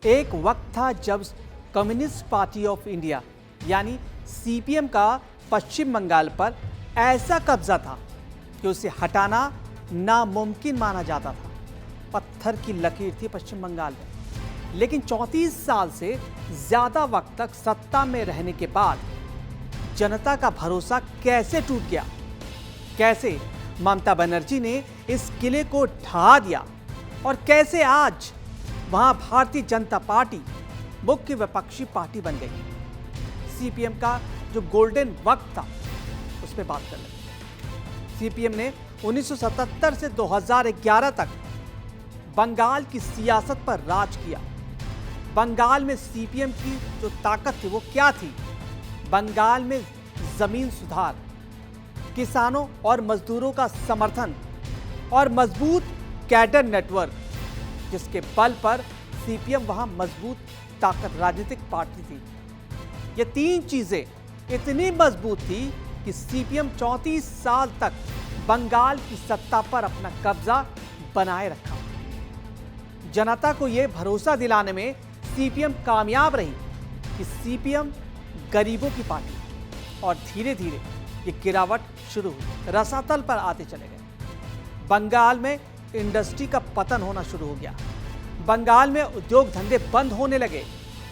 एक वक्त था जब कम्युनिस्ट पार्टी ऑफ इंडिया यानी सीपीएम का पश्चिम बंगाल पर ऐसा कब्जा था कि उसे हटाना नामुमकिन माना जाता था। पत्थर की लकीर थी पश्चिम बंगाल में। लेकिन 34 साल से ज्यादा वक्त तक सत्ता में रहने के बाद जनता का भरोसा कैसे टूट गया? कैसे ममता बनर्जी ने इस किले को ढहा दिया और कैसे आज वहां भारतीय जनता पार्टी मुख्य विपक्षी पार्टी बन गई? सीपीएम का जो गोल्डन वक्त था उस पर बात कर लें। सीपीएम ने 1977 से 2011 तक बंगाल की सियासत पर राज किया। बंगाल में सीपीएम की जो ताकत थी वो क्या थी? बंगाल में जमीन सुधार, किसानों और मजदूरों का समर्थन और मजबूत कैडर नेटवर्क, जिसके बल पर सीपीएम वहां मजबूत ताकत राजनीतिक पार्टी थी। ये तीन चीजें इतनी मजबूत थी कि सीपीएम 34 साल तक बंगाल की सत्ता पर अपना कब्जा बनाए रखा। जनता को यह भरोसा दिलाने में सीपीएम कामयाब रही कि सीपीएम गरीबों की पार्टी, और धीरे धीरे ये गिरावट शुरू हुई, रसातल पर आते चले गए। बंगाल में इंडस्ट्री का पतन होना शुरू हो गया। बंगाल में उद्योग धंधे बंद होने लगे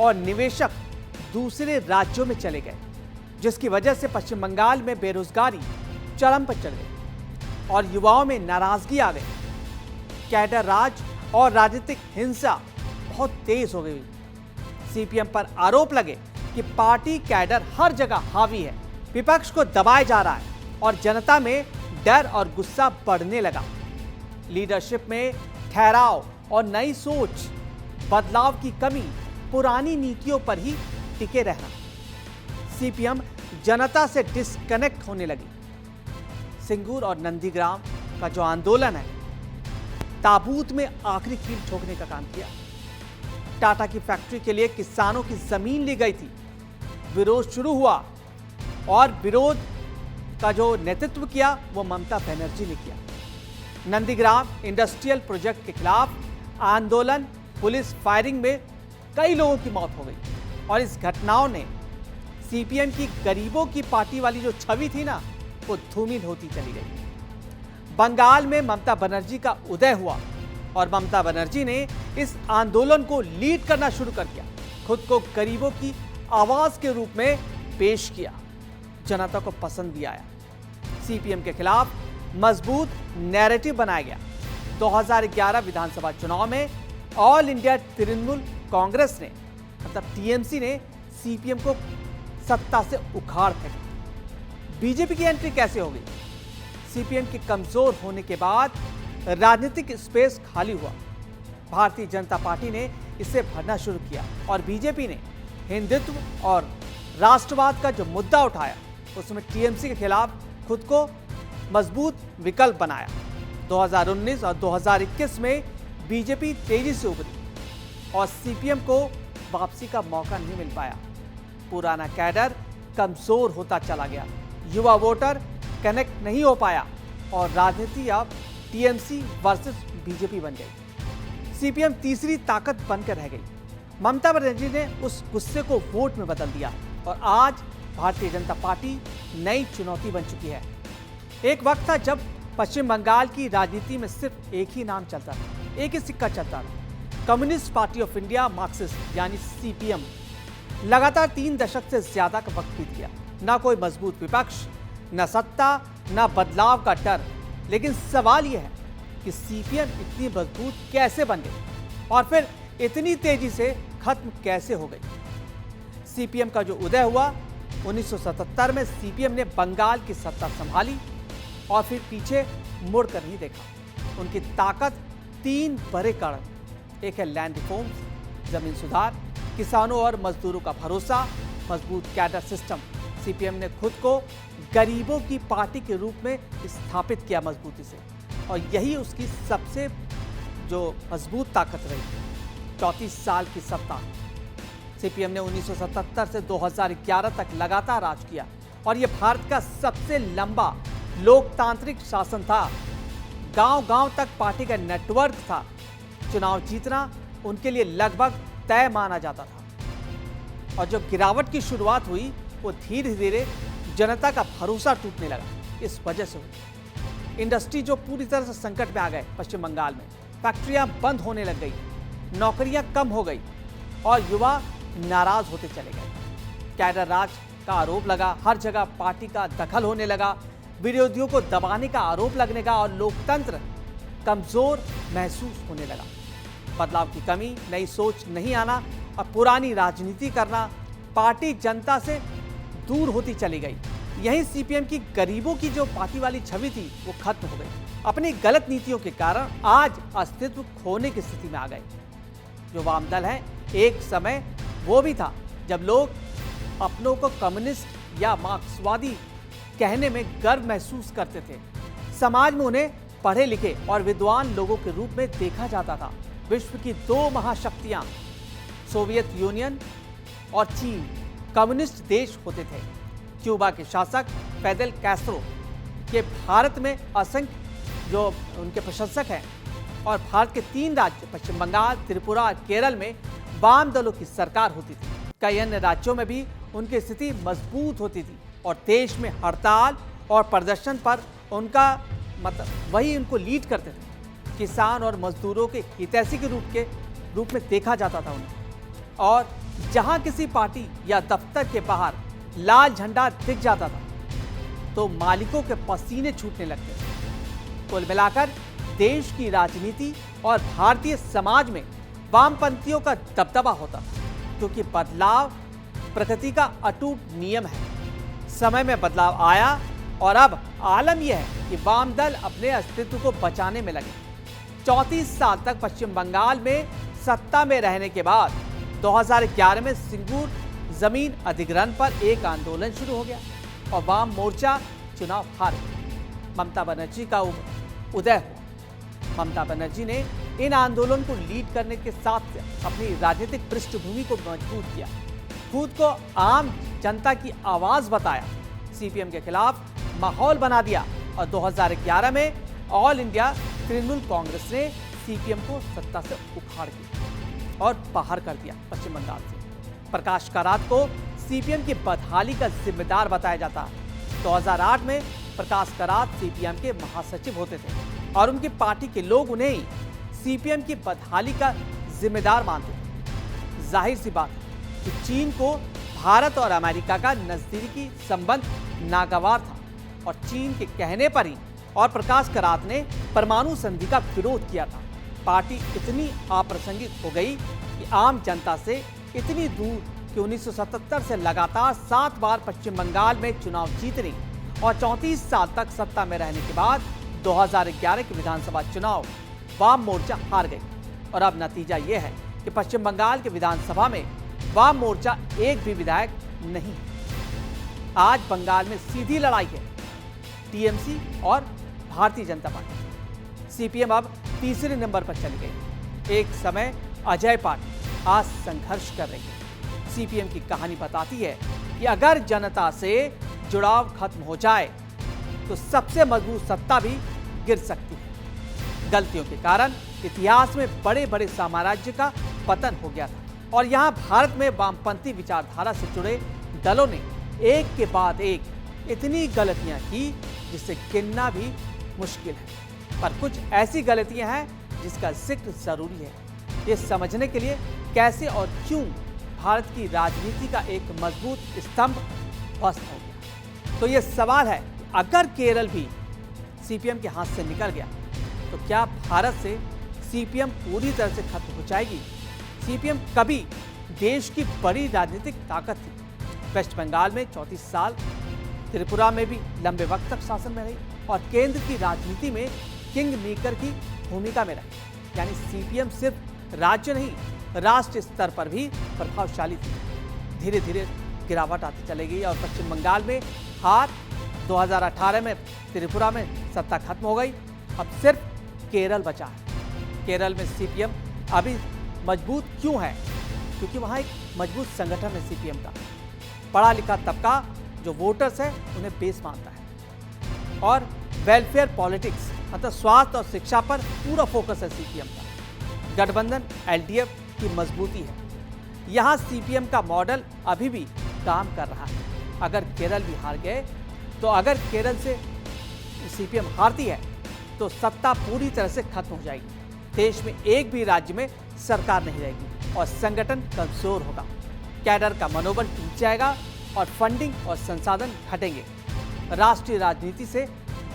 और निवेशक दूसरे राज्यों में चले गए, जिसकी वजह से पश्चिम बंगाल में बेरोजगारी चरम पर चढ़ गई और युवाओं में नाराजगी आ गई। कैडर राज और राजनीतिक हिंसा बहुत तेज हो गई। सीपीएम पर आरोप लगे कि पार्टी कैडर हर जगह हावी है, विपक्ष को दबाया जा रहा है और जनता में डर और गुस्सा बढ़ने लगा। लीडरशिप में ठहराव और नई सोच, बदलाव की कमी, पुरानी नीतियों पर ही टिके रहना। सीपीएम जनता से डिस्कनेक्ट होने लगी। सिंगूर और नंदीग्राम का जो आंदोलन है, ताबूत में आखिरी कील ठोकने का काम किया। टाटा की फैक्ट्री के लिए किसानों की जमीन ली गई थी। विरोध शुरू हुआ और विरोध का जो नेतृत्व किया वो ममता बनर्जी ने किया। नंदीग्राम इंडस्ट्रियल प्रोजेक्ट के खिलाफ आंदोलन, पुलिस फायरिंग में कई लोगों की मौत हो गई और इस घटनाओं ने सीपीएम की गरीबों की पार्टी वाली जो छवि थी ना, वो धूमिल होती चली गई। बंगाल में ममता बनर्जी का उदय हुआ और ममता बनर्जी ने इस आंदोलन को लीड करना शुरू कर दिया। खुद को गरीबों की आवाज के रूप में पेश किया। जनता को पसंद भी आया। सीपीएम के खिलाफ मजबूत नैरेटिव बनाया गया। 2011 विधानसभा चुनाव में ऑल इंडिया तृणमूल कांग्रेस ने मतलब टीएमसी ने सीपीएम को सत्ता से उखाड़ फेंका। बीजेपी की एंट्री कैसे हो गई? सीपीएम के कमजोर होने के बाद राजनीतिक स्पेस खाली हुआ। भारतीय जनता पार्टी ने इसे भरना शुरू किया और बीजेपी ने हिंदुत्व और राष्ट्रवाद का जो मुद्दा उठाया उसमें टीएमसी के खिलाफ खुद को मजबूत विकल्प बनाया। 2019 और 2021 में बीजेपी तेजी से उभरी और सीपीएम को वापसी का मौका नहीं मिल पाया। पुराना कैडर कमजोर होता चला गया, युवा वोटर कनेक्ट नहीं हो पाया और राजनीति अब टीएमसी वर्सेस बीजेपी बन गई। सीपीएम तीसरी ताकत बनकर रह गई। ममता बनर्जी ने उस गुस्से को वोट में बदल दिया और आज भारतीय जनता पार्टी नई चुनौती बन चुकी है। एक वक्त था जब पश्चिम बंगाल की राजनीति में सिर्फ एक ही नाम चलता था, एक ही सिक्का चलता था, communist party of India Marxist यानी सीपीएम। लगातार 3 दशक से ज्यादा का वक्त बीत गया। ना कोई मजबूत विपक्ष, न सत्ता, न बदलाव का डर। लेकिन सवाल यह है कि सीपीएम इतनी मजबूत कैसे बन गई और फिर इतनी तेजी से खत्म कैसे हो गई? सीपीएम का जो उदय हुआ 1977 में, सीपीएम ने बंगाल की सत्ता संभाली और फिर पीछे मुड़कर नहीं देखा। उनकी ताकत 3 बड़े कारण, एक है लैंड रिफॉर्म्स, जमीन सुधार, किसानों और मजदूरों का भरोसा, मजबूत कैडर सिस्टम। सीपीएम ने खुद को गरीबों की पार्टी के रूप में स्थापित किया मजबूती से और यही उसकी सबसे जो मजबूत ताकत रही। 34 साल की सत्ता। सीपीएम ने 1977 से 2011 तक लगातार राज किया और यह भारत का सबसे लंबा लोकतांत्रिक शासन था। गांव-गांव तक पार्टी का नेटवर्क था। चुनाव जीतना उनके लिए लगभग तय माना जाता था। और जब गिरावट की शुरुआत हुई वो धीरे धीरे जनता का भरोसा टूटने लगा। इस वजह से हुई। इंडस्ट्री जो पूरी तरह से संकट में आ गए पश्चिम बंगाल में, फैक्ट्रियां बंद होने लग गई, नौकरियां कम हो गई और युवा नाराज होते चले गए। कैडर राज का आरोप लगा, हर जगह पार्टी का दखल होने लगा, विरोधियों को दबाने का आरोप लगने का और लोकतंत्र कमजोर महसूस होने लगा। बदलाव की कमी, नई सोच नहीं आना और पुरानी राजनीति करना, पार्टी जनता से दूर होती चली गई। यही सीपीएम की गरीबों की जो पार्टी वाली छवि थी वो खत्म हो गई। अपनी गलत नीतियों के कारण आज अस्तित्व खोने की स्थिति में आ गए। जो वाम दल है, एक समय वो भी था जब लोग अपनों को कम्युनिस्ट या मार्क्सवादी कहने में गर्व महसूस करते थे। समाज में उन्हें पढ़े लिखे और विद्वान लोगों के रूप में देखा जाता था। विश्व की दो महाशक्तियां सोवियत यूनियन और चीन कम्युनिस्ट देश होते थे। क्यूबा के शासक फिडेल कैस्ट्रो के भारत में असंख्य जो उनके प्रशंसक हैं और भारत के 3 राज्य पश्चिम बंगाल, त्रिपुरा और केरल में वाम दलों की सरकार होती थी। कई अन्य राज्यों में भी उनकी स्थिति मजबूत होती थी और देश में हड़ताल और प्रदर्शन पर उनका मतलब वही उनको लीड करते थे। किसान और मजदूरों के हितैषी के रूप में देखा जाता था उन्हें। और जहां किसी पार्टी या दफ्तर के बाहर लाल झंडा दिख जाता था तो मालिकों के पसीने छूटने लगते थे। कुल मिलाकर देश की राजनीति और भारतीय समाज में वामपंथियों का दबदबा होता था, क्योंकि बदलाव प्रकृति का अटूट नियम है। समय में बदलाव आया और अब आलम यह है कि वाम दल अपने अस्तित्व को बचाने में लगे। 34 साल तक पश्चिम बंगाल में सत्ता में रहने के बाद 2011 में सिंगूर जमीन अधिग्रहण पर एक आंदोलन शुरू हो गया और वाम मोर्चा चुनाव हार गया। ममता बनर्जी का उदय हुआ। ममता बनर्जी ने इन आंदोलन को लीड करने के साथ अपनी राजनीतिक पृष्ठभूमि को मजबूत किया, खुद को आम जनता की आवाज बताया, सीपीएम के खिलाफ माहौल बना दिया और 2011 में ऑल इंडिया तृणमूल कांग्रेस ने सीपीएम को सत्ता से उखाड़ दिया और बाहर कर दिया पश्चिम बंगाल से। प्रकाश करात को सीपीएम की बदहाली का जिम्मेदार बताया जाता है। 2008 में प्रकाश करात सीपीएम के महासचिव होते थे और उनकी पार्टी के लोग उन्हें ही सीपीएम की बदहाली का जिम्मेदार मानते थे। जाहिर सी बात है कि चीन को भारत और अमेरिका का नजदीकी संबंध नागवार था और चीन के कहने पर ही और प्रकाश करात ने परमाणु संधि का विरोध किया था। पार्टी इतनी अप्रासंगिक हो गई कि आम जनता से इतनी दूर कि 1977 से लगातार 7 बार पश्चिम बंगाल में चुनाव जीतने और 34 साल तक सत्ता में रहने के बाद 2011 के विधानसभा चुनाव वाम मोर्चा हार गई। और अब नतीजा यह है कि पश्चिम बंगाल के विधानसभा में वाम मोर्चा एक भी विधायक नहीं। आज बंगाल में सीधी लड़ाई है टीएमसी और भारतीय जनता पार्टी। सीपीएम अब तीसरे नंबर पर चली गई। एक समय अजय पार्टी आज संघर्ष कर रही है। सीपीएम की कहानी बताती है कि अगर जनता से जुड़ाव खत्म हो जाए तो सबसे मजबूत सत्ता भी गिर सकती है। गलतियों के कारण इतिहास में बड़े बड़े साम्राज्य का पतन हो गया था और यहाँ भारत में वामपंथी विचारधारा से जुड़े दलों ने एक के बाद एक इतनी गलतियां की जिसे गिनना भी मुश्किल है। पर कुछ ऐसी गलतियां हैं जिसका जिक्र जरूरी है, ये समझने के लिए कैसे और क्यों भारत की राजनीति का एक मजबूत स्तंभ ध्वस्त हो गया। तो ये सवाल है कि अगर केरल भी सीपीएम के हाथ से निकल गया तो क्या भारत से सीपीएम पूरी तरह से खत्म हो जाएगी? सीपीएम कभी देश की बड़ी राजनीतिक ताकत थी। वेस्ट बंगाल में 34 साल, त्रिपुरा में भी लंबे वक्त तक शासन में रही और केंद्र की राजनीति में किंग मेकर की भूमिका में रही। यानी सीपीएम सिर्फ राज्य नहीं, राष्ट्रीय स्तर पर भी प्रभावशाली थी। धीरे धीरे गिरावट आती चली गई और पश्चिम बंगाल में हार, 2018 में त्रिपुरा में सत्ता खत्म हो गई। अब सिर्फ केरल बचा है। केरल में सीपीएम अभी मजबूत क्यों है? क्योंकि वहाँ एक मजबूत संगठन है सीपीएम का। पढ़ा लिखा तबका जो वोटर्स है उन्हें बेस मानता है और वेलफेयर पॉलिटिक्स मतलब स्वास्थ्य और शिक्षा पर पूरा फोकस है सीपीएम का। गठबंधन एलडीएफ की मजबूती है। यहां सीपीएम का मॉडल अभी भी काम कर रहा है। अगर केरल भी हार गए तो अगर केरल से सीपीएम हारती है तो सत्ता पूरी तरह से खत्म हो जाएगी। देश में एक भी राज्य में सरकार नहीं रहेगी और संगठन कमजोर होगा। कैडर का मनोबल टूट जाएगा और फंडिंग और संसाधन घटेंगे। राष्ट्रीय राजनीति से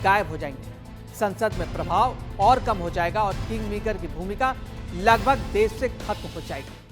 गायब हो जाएंगे। संसद में प्रभाव और कम हो जाएगा और किंग मेकर की भूमिका लगभग देश से खत्म हो जाएगी।